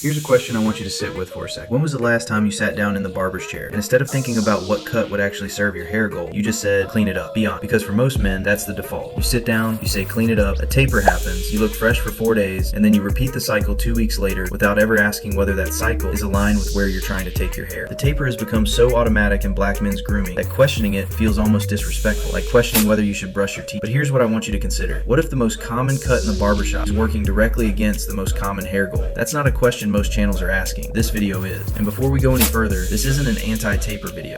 Here's a question I want you to sit with for a sec. When was the last time you sat down in the barber's chair and instead of thinking about what cut would actually serve your hair goal, you just said, clean it up, be honest? Because for most men, that's the default. You sit down, you say, clean it up, a taper happens, you look fresh for 4 days, and then you repeat the cycle 2 weeks later without ever asking whether that cycle is aligned with where you're trying to take your hair. The taper has become so automatic in black men's grooming that questioning it feels almost disrespectful, like questioning whether you should brush your teeth. But here's what I want you to consider. What if the most common cut in the barbershop is working directly against the most common hair goal? That's not a question most channels are asking. This video is. And before we go any further, this isn't an anti-taper video.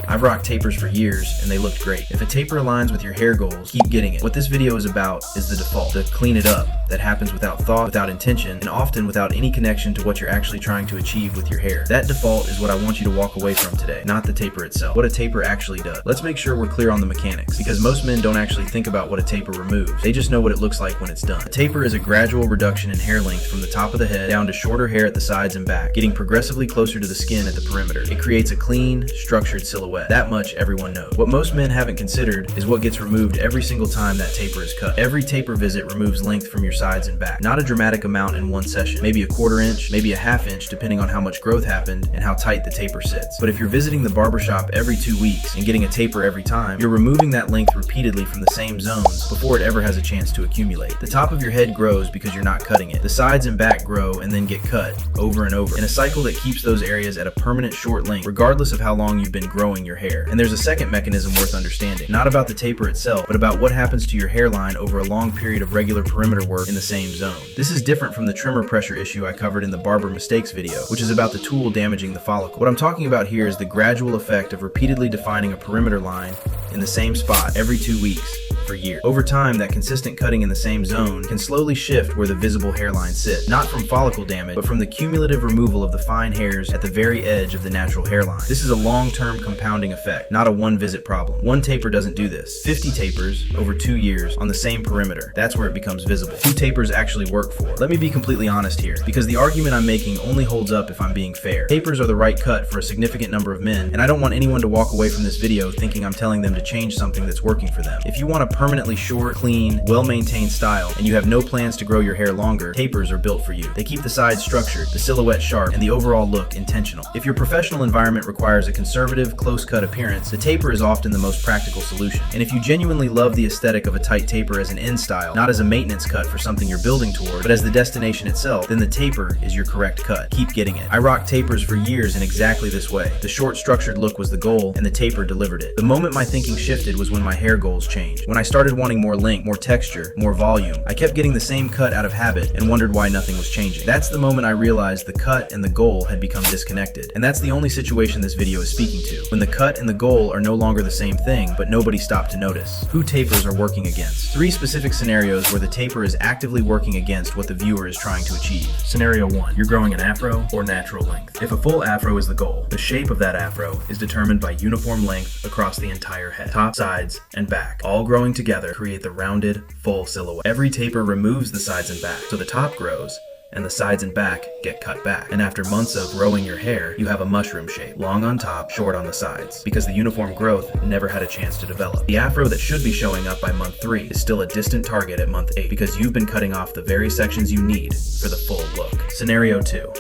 I've rocked tapers for years and they looked great. If a taper aligns with your hair goals, keep getting it. What this video is about is the default, the clean it up that happens without thought, without intention, and often without any connection to what you're actually trying to achieve with your hair. That default is what I want you to walk away from today, not the taper itself. What a taper actually does. Let's make sure we're clear on the mechanics, because most men don't actually think about what a taper removes. They just know what it looks like when it's done. A taper is a gradual reduction in hair length from the top of the head down to shorter hair at the sides and back, getting progressively closer to the skin at the perimeter. It creates a clean, structured silhouette. That much everyone knows. What most men haven't considered is what gets removed every single time that taper is cut. Every taper visit removes length from your sides and back. Not a dramatic amount in one session. Maybe a 1/4 inch, maybe a 1/2 inch, depending on how much growth happened and how tight the taper sits. But if you're visiting the barbershop every 2 weeks and getting a taper every time, you're removing that length repeatedly from the same zones before it ever has a chance to accumulate. The top of your head grows because you're not cutting it. The sides and back grow and then get cut over and over in a cycle that keeps those areas at a permanent short length regardless of how long you've been growing your hair. And there's a second mechanism worth understanding. Not about the taper itself, but about what happens to your hairline over a long period of regular perimeter work in the same zone. This is different from the trimmer pressure issue I covered in the Barber mistakes video, which is about the tool damaging the follicle. What I'm talking about here is the gradual effect of repeatedly defining a perimeter line in the same spot every 2 weeks for years. Over time, that consistent cutting in the same zone can slowly shift where the visible hairline sits, not from follicle damage, but from the cumulative removal of the fine hairs at the very edge of the natural hairline. This is a long-term compounding effect, not a one-visit problem. One taper doesn't do this. 50 tapers over 2 years on the same perimeter, that's where it becomes visible. 2 tapers actually work for. Let me be completely honest here, because the argument I'm making only holds up if I'm being fair. Tapers are the right cut for a significant number of men, and I don't want anyone to walk away from this video thinking I'm telling them to change something that's working for them. If you want a permanently short, clean, well-maintained style, and you have no plans to grow your hair longer, tapers are built for you. They keep the sides structured, the silhouette sharp, and the overall look intentional. If your professional environment requires a conservative, close-cut appearance, the taper is often the most practical solution. And if you genuinely love the aesthetic of a tight taper as an end style, not as a maintenance cut for something you're building toward, but as the destination itself, then the taper is your correct cut. Keep getting it. I rocked tapers for years in exactly this way. The short, structured look was the goal, and the taper delivered it. The moment my thinking shifted was when my hair goals changed. When I started wanting more length, more texture, more volume. I kept getting the same cut out of habit and wondered why nothing was changing. That's the moment I realized the cut and the goal had become disconnected. And that's the only situation this video is speaking to. When the cut and the goal are no longer the same thing, but nobody stopped to notice. Who tapers are working against? 3 specific scenarios where the taper is actively working against what the viewer is trying to achieve. Scenario 1, you're growing an afro or natural length. If a full afro is the goal, the shape of that afro is determined by uniform length across the entire head. Top, sides, and back, all growing together create the rounded, full silhouette. Every taper removes the sides and back, so the top grows, and the sides and back get cut back. And after months of growing your hair, you have a mushroom shape, long on top, short on the sides, because the uniform growth never had a chance to develop. The afro that should be showing up by month 3 is still a distant target at month 8, because you've been cutting off the very sections you need for the full look. Scenario 2.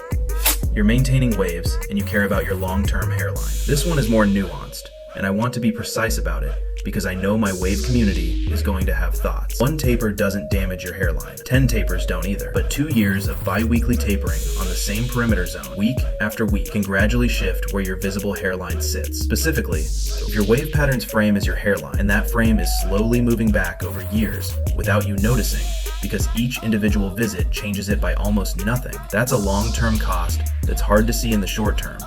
You're maintaining waves and you care about your long-term hairline. This one is more nuanced, and I want to be precise about it because I know my wave community is going to have thoughts. 1 taper doesn't damage your hairline. 10 tapers don't either. But 2 years of bi-weekly tapering on the same perimeter zone, week after week, can gradually shift where your visible hairline sits. Specifically, if your wave pattern's frame is your hairline, and that frame is slowly moving back over years without you noticing, because each individual visit changes it by almost nothing, that's a long-term cost that's hard to see in the short term,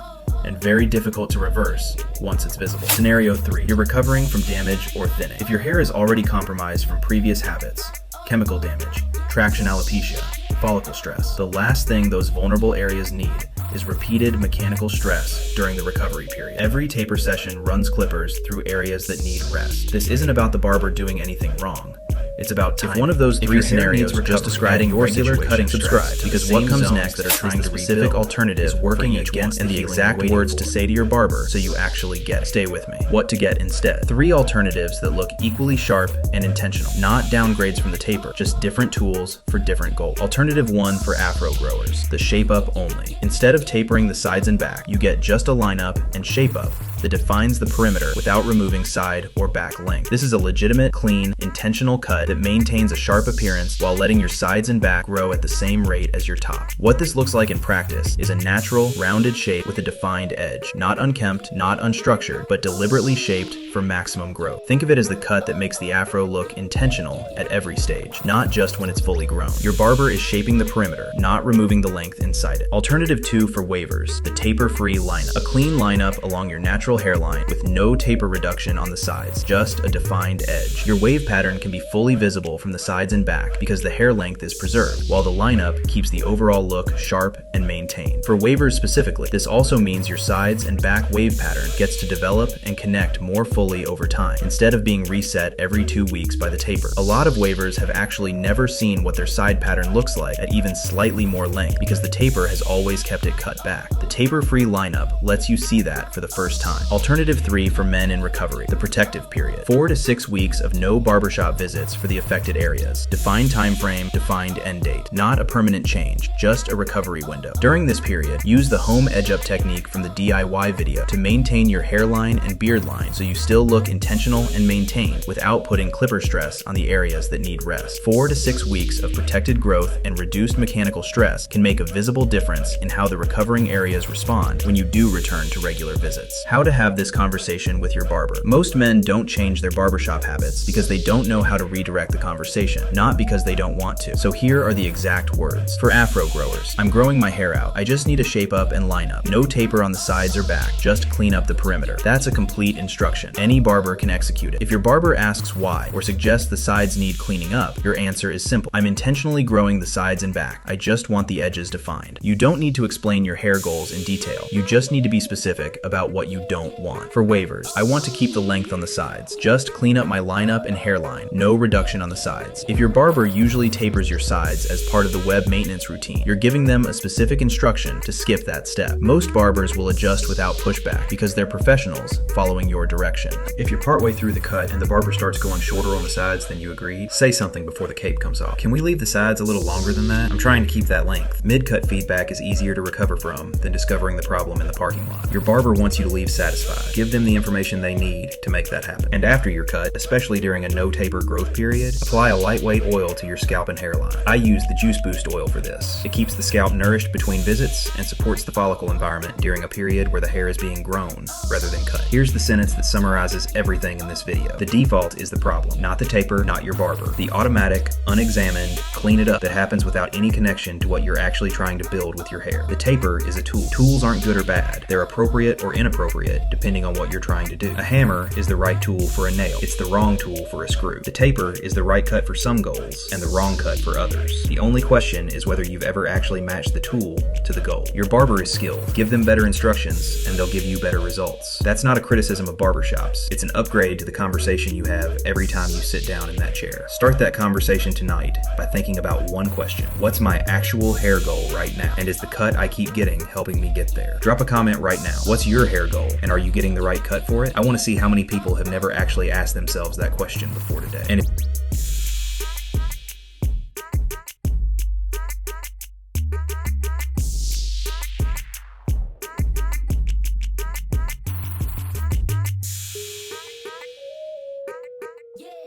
and very difficult to reverse once it's visible. Scenario 3, you're recovering from damage or thinning. If your hair is already compromised from previous habits, chemical damage, traction alopecia, follicle stress, the last thing those vulnerable areas need is repeated mechanical stress during the recovery period. Every taper session runs clippers through areas that need rest. This isn't about the barber doing anything wrong. It's about time. If one of those three scenarios we're just describing your regular cutting, subscribe, because what comes next that are trying to specific alternatives working against and the exact words to say to your barber so you actually get it. Stay with me. What to get instead. 3 alternatives that look equally sharp and intentional. Not downgrades from the taper, just different tools for different goals. Alternative 1 for afro growers, the shape up only. Instead of tapering the sides and back, you get just a lineup and shape up that defines the perimeter without removing side or back length. This is a legitimate, clean, intentional cut that maintains a sharp appearance while letting your sides and back grow at the same rate as your top. What this looks like in practice is a natural, rounded shape with a defined edge. Not unkempt, not unstructured, but deliberately shaped for maximum growth. Think of it as the cut that makes the afro look intentional at every stage, not just when it's fully grown. Your barber is shaping the perimeter, not removing the length inside it. Alternative 2 for wavers, the taper-free lineup. A clean lineup along your natural hairline with no taper reduction on the sides, just a defined edge. Your wave pattern can be fully visible from the sides and back because the hair length is preserved, while the lineup keeps the overall look sharp and maintained. For wavers specifically, this also means your sides and back wave pattern gets to develop and connect more fully over time, instead of being reset every 2 weeks by the taper. A lot of wavers have actually never seen what their side pattern looks like at even slightly more length because the taper has always kept it cut back. The taper-free lineup lets you see that for the first time. Alternative 3 for men in recovery, the protective period. 4 to 6 weeks of no barbershop visits for the affected areas. Defined time frame, defined end date. Not a permanent change, just a recovery window. During this period, use the home edge-up technique from the DIY video to maintain your hairline and beard line so you still look intentional and maintained without putting clipper stress on the areas that need rest. 4 to 6 weeks of protected growth and reduced mechanical stress can make a visible difference in how the recovering areas respond when you do return to regular visits. How to have this conversation with your barber. Most men don't change their barbershop habits because they don't know how to redirect the conversation, not because they don't want to. So here are the exact words. For afro growers, I'm growing my hair out. I just need a shape up and line up. No taper on the sides or back, just clean up the perimeter. That's a complete instruction. Any barber can execute it. If your barber asks why or suggests the sides need cleaning up, your answer is simple. I'm intentionally growing the sides and back. I just want the edges defined. You don't need to explain your hair goals in detail. You just need to be specific about what you don't want. For wavers, I want to keep the length on the sides. Just clean up my lineup and hairline. No reduction on the sides. If your barber usually tapers your sides as part of the web maintenance routine, you're giving them a specific instruction to skip that step. Most barbers will adjust without pushback because they're professionals following your direction. If you're partway through the cut and the barber starts going shorter on the sides than you agreed, say something before the cape comes off. Can we leave the sides a little longer than that? I'm trying to keep that length. Mid-cut feedback is easier to recover from than discovering the problem in the parking lot. Your barber wants you to leave satisfied. Give them the information they need to make that happen. And after your cut, especially during a no taper growth period, apply a lightweight oil to your scalp and hairline. I use the Juice Boost oil for this. It keeps the scalp nourished between visits and supports the follicle environment during a period where the hair is being grown rather than cut. Here's the sentence that summarizes everything in this video. The default is the problem, not the taper, not your barber. The automatic, unexamined, clean it up that happens without any connection to what you're actually trying to build with your hair. The taper is a tool. Tools aren't good or bad. They're appropriate or inappropriate depending on what you're trying to do. A hammer is the right tool for a nail. It's the wrong tool for a screw. The taper is the right cut for some goals and the wrong cut for others. The only question is whether you've ever actually matched the tool to the goal. Your barber is skilled. Give them better instructions and they'll give you better results. That's not a criticism of barbershops. It's an upgrade to the conversation you have every time you sit down in that chair. Start that conversation tonight by thinking about one question. What's my actual hair goal right now? And is the cut I keep getting helping me get there? Drop a comment right now. What's your hair goal? And are you getting the right cut for it? I want to see how many people have never actually asked themselves that question before today. And Yeah.